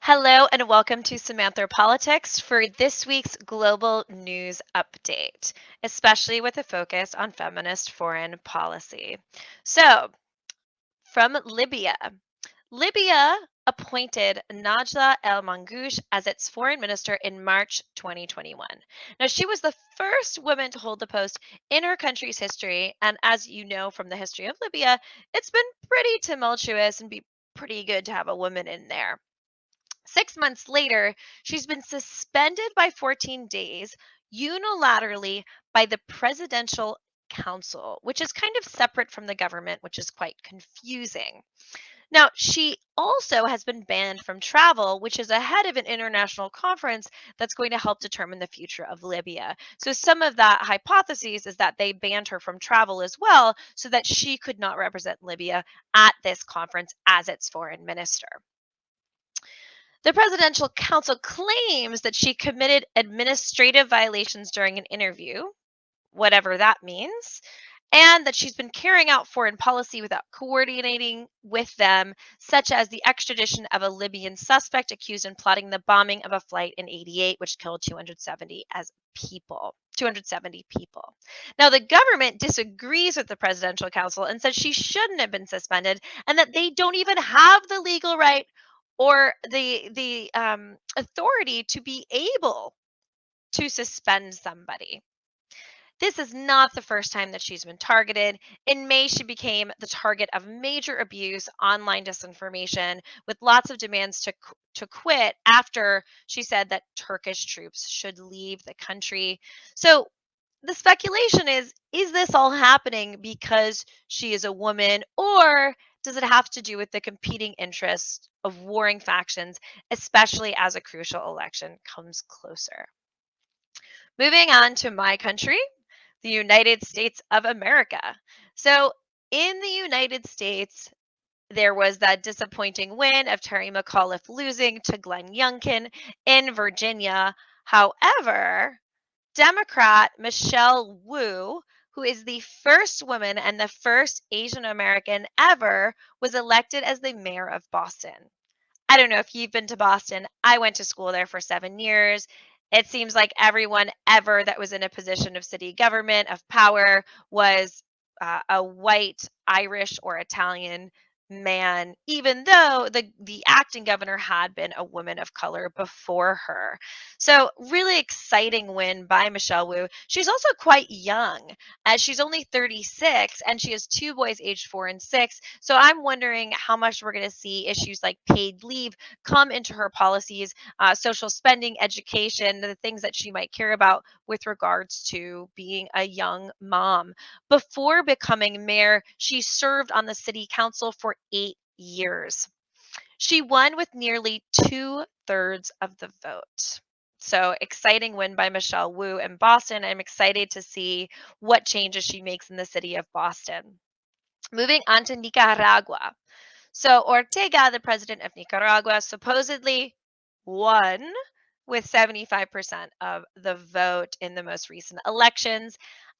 Hello and welcome to Samantha Politics for this week's global news update, especially with a focus on feminist foreign policy. So, from Libya. Libya appointed Najla El Mangoush as its foreign minister in March 2021. Now, she was the first woman to hold the post in her country's history, and as you know from the history of Libya, it's been pretty tumultuous and be pretty good to have a woman in there. 6 months later, she's been suspended by 14 days unilaterally by the Presidential Council, which is kind of separate from the government, which is quite confusing. Now, she also has been banned from travel, which is ahead of an international conference that's going to help determine the future of Libya. So, some of that hypotheses is that they banned her from travel as well so that she could not represent Libya at this conference as its foreign minister. The Presidential Council claims that she committed administrative violations during an interview, whatever that means, and that she's been carrying out foreign policy without coordinating with them, such as the extradition of a Libyan suspect accused in plotting the bombing of a flight in '88, which killed 270 people. Now, the government disagrees with the Presidential Council and says she shouldn't have been suspended and that they don't even have the legal right or the authority to be able to suspend somebody. This is not the first time that she's been targeted. In May, she became the target of major abuse, online disinformation, with lots of demands to quit after she said that Turkish troops should leave the country. So the speculation is this all happening because she is a woman, or does it have to do with the competing interests of warring factions, especially as a crucial election comes closer? Moving on to my country, the United States of America. So, in the United States, there was that disappointing win of Terry McAuliffe losing to Glenn Youngkin in Virginia. However, Democrat Michelle Wu, who is the first woman and the first Asian American ever, was elected as the mayor of Boston. I don't know if you've been to Boston. I went to school there for 7 years. It seems like everyone ever that was in a position of city government, of power, was a white, Irish, or Italian man, even though the acting governor had been a woman of color before her. So, really exciting win by Michelle Wu. She's also quite young, as she's only 36 and she has two boys aged 4 and 6. So, I'm wondering how much we're going to see issues like paid leave come into her policies, social spending, education, the things that she might care about with regards to being a young mom. Before becoming mayor, she served on the city council for 8 years. She won with nearly two-thirds of the vote. So exciting win by Michelle Wu in Boston. I'm excited to see what changes she makes in the city of Boston. Moving on to Nicaragua. So Ortega, the president of Nicaragua, supposedly won with 75% of the vote in the most recent elections.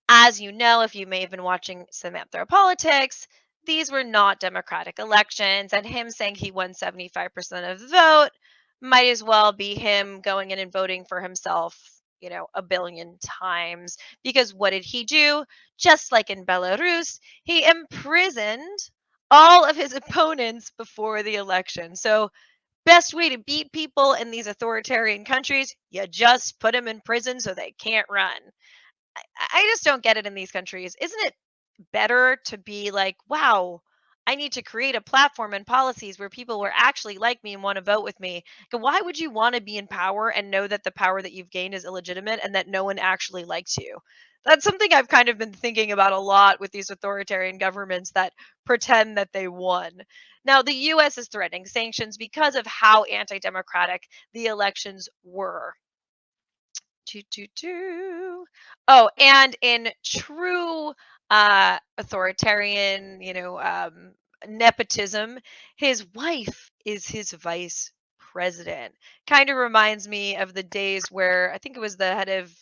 As you know, if you may have been watching Samantha Politics, these were not democratic elections, and him saying he won 75% of the vote might as well be him going in and voting for himself, a billion times. Because what did he do? Just like in Belarus, he imprisoned all of his opponents before the election. So, best way to beat people in these authoritarian countries, you just put them in prison so they can't run. I just don't get it in these countries. Isn't it better to be like, wow, I need to create a platform and policies where people will actually like me and want to vote with me? Why would you want to be in power and know that the power that you've gained is illegitimate and that no one actually likes you? That's something I've kind of been thinking about a lot with these authoritarian governments that pretend that they won. Now, the US is threatening sanctions because of how anti democratic the elections were. Doo, doo, doo. Oh, and in true authoritarian, nepotism, his wife is his vice president. Kind of reminds me of the days where I think it was the head of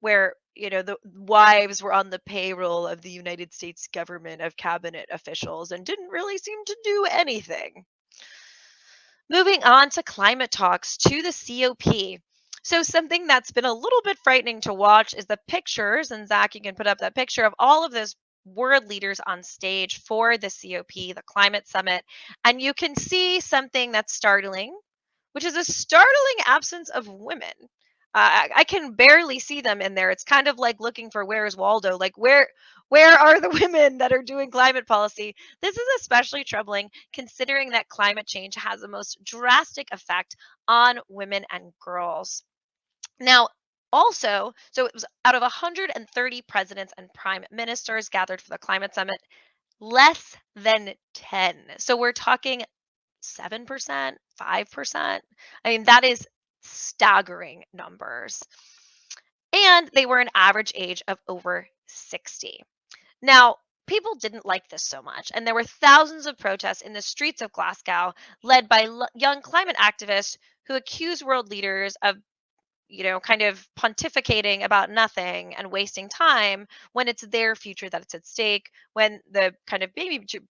where the wives were on the payroll of the United States government of cabinet officials and didn't really seem to do anything. Moving on to climate talks to the COP. So, something that's been a little bit frightening to watch is the pictures. And Zach, you can put up that picture of all of those world leaders on stage for the COP, the climate summit. And you can see something that's startling, which is a startling absence of women. I can barely see them in there. It's kind of like looking for where's Waldo. Like where are the women that are doing climate policy? This is especially troubling considering that climate change has the most drastic effect on women and girls. Now, also, so it was out of 130 presidents and prime ministers gathered for the climate summit, less than 10. So we're talking 7%, 5%. I mean, that is staggering numbers. And they were an average age of over 60. Now, people didn't like this so much, and there were thousands of protests in the streets of Glasgow led by young climate activists who accused world leaders of kind of pontificating about nothing and wasting time when it's their future that's at stake, when the kind of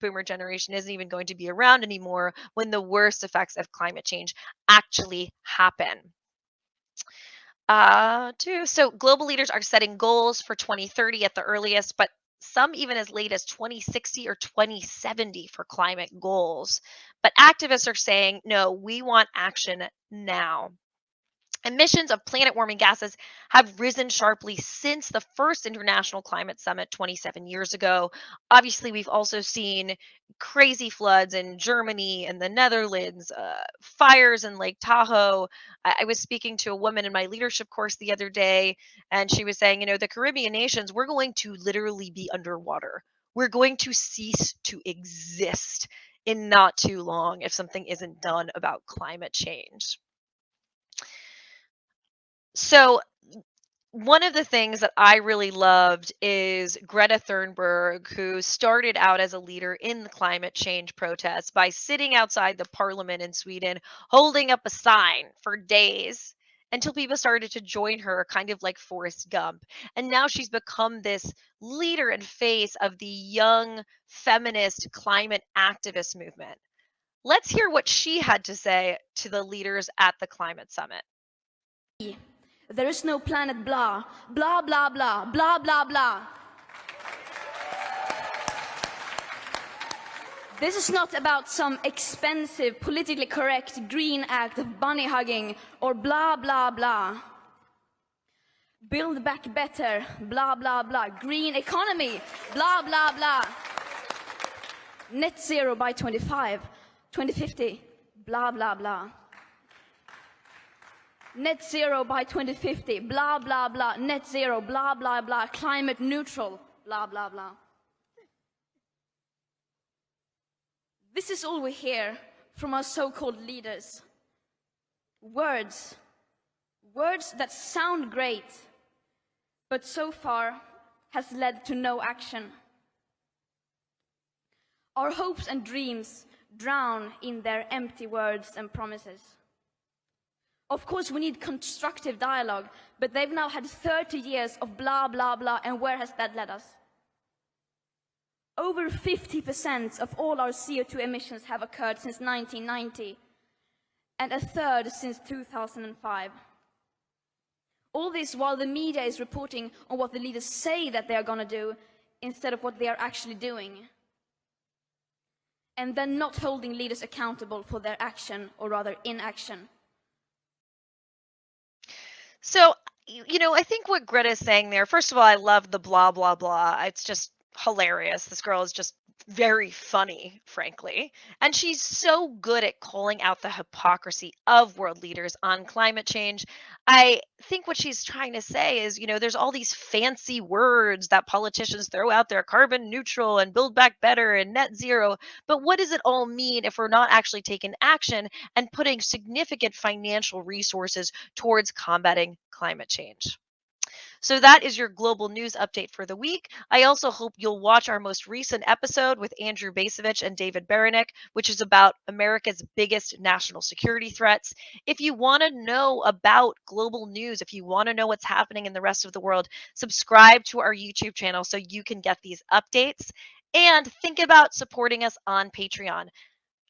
boomer generation isn't even going to be around anymore, when the worst effects of climate change actually happen. So global leaders are setting goals for 2030 at the earliest, but some even as late as 2060 or 2070 for climate goals. But activists are saying, no, we want action now. Emissions of planet warming gases have risen sharply since the first International Climate Summit 27 years ago. Obviously, we've also seen crazy floods in Germany and the Netherlands, fires in Lake Tahoe. I was speaking to a woman in my leadership course the other day, and she was saying, the Caribbean nations, we're going to literally be underwater. We're going to cease to exist in not too long if something isn't done about climate change. So, one of the things that I really loved is Greta Thunberg, who started out as a leader in the climate change protests by sitting outside the parliament in Sweden, holding up a sign for days until people started to join her, kind of like Forrest Gump. And now she's become this leader and face of the young feminist climate activist movement. Let's hear what she had to say to the leaders at the climate summit. There is no planet blah, blah, blah, blah, blah, blah, blah. This is not about some expensive, politically correct green act of bunny hugging or blah, blah, blah. Build back better, blah, blah, blah. Green economy, blah, blah, blah. Net zero by 2050, blah, blah, blah. Net zero by 2050, blah, blah, blah. Net zero, blah, blah, blah. Climate neutral, blah, blah, blah. This is all we hear from our so-called leaders. Words. Words that sound great, but so far has led to no action. Our hopes and dreams drown in their empty words and promises. Of course, we need constructive dialogue, but they've now had 30 years of blah, blah, blah, and where has that led us? Over 50% of all our CO2 emissions have occurred since 1990, and a third since 2005. All this while the media is reporting on what the leaders say that they are going to do instead of what they are actually doing. And then not holding leaders accountable for their action, or rather inaction. So, I think what Greta is saying there, first of all, I love the blah, blah, blah. It's just hilarious. This girl is just very funny, frankly. And she's so good at calling out the hypocrisy of world leaders on climate change. I think what she's trying to say is, there's all these fancy words that politicians throw out there, carbon neutral and build back better and net zero. But what does it all mean if we're not actually taking action and putting significant financial resources towards combating climate change? So that is your global news update for the week. I also hope you'll watch our most recent episode with Andrew Basovich and David Beranek, which is about America's biggest national security threats. If you want to know about global news, if you want to know what's happening in the rest of the world, subscribe to our YouTube channel so you can get these updates. And think about supporting us on Patreon.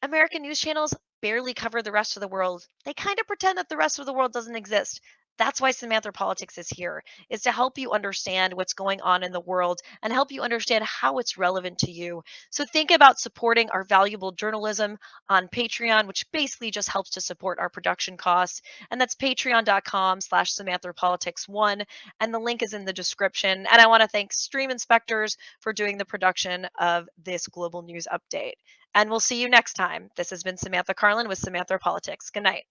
American news channels barely cover the rest of the world, they kind of pretend that the rest of the world doesn't exist. That's why Samantha Politics is here, is to help you understand what's going on in the world and help you understand how it's relevant to you. So think about supporting our valuable journalism on Patreon, which basically just helps to support our production costs. And that's patreon.com/SamanthaPolitics1. And the link is in the description. And I want to thank Stream Inspectors for doing the production of this global news update. And we'll see you next time. This has been Samantha Carlin with Samantha Politics. Good night.